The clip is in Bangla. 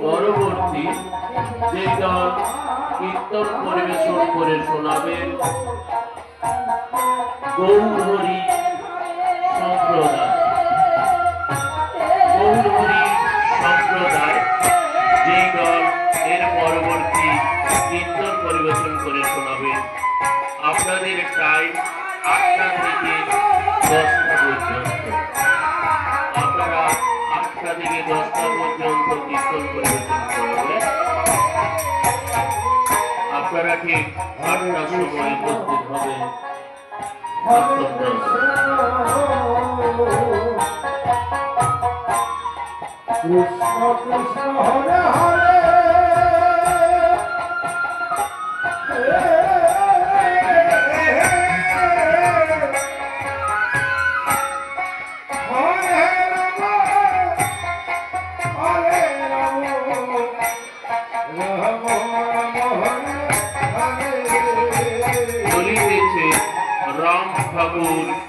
পরবর্তী যে গান কীর্তন পরিবেশন করে শোনাবেন গৌরহরি সম্প্রদায়। গৌরহরি সম্প্রদায় যে গান এর পরবর্তী কীর্তন পরিবেশন করে শোনাবেন। আপনাদের টাইম 8টা থেকে 10টা পর্যন্ত। আপনারা 8টা থেকে 10টা পর্যন্ত কীর্তন পরিবেশন করবেন। আপনারা ঠিক 8টার সময় উপস্থিত হবেন। কৃষ্ণ কৃষ্ণ হরে হরে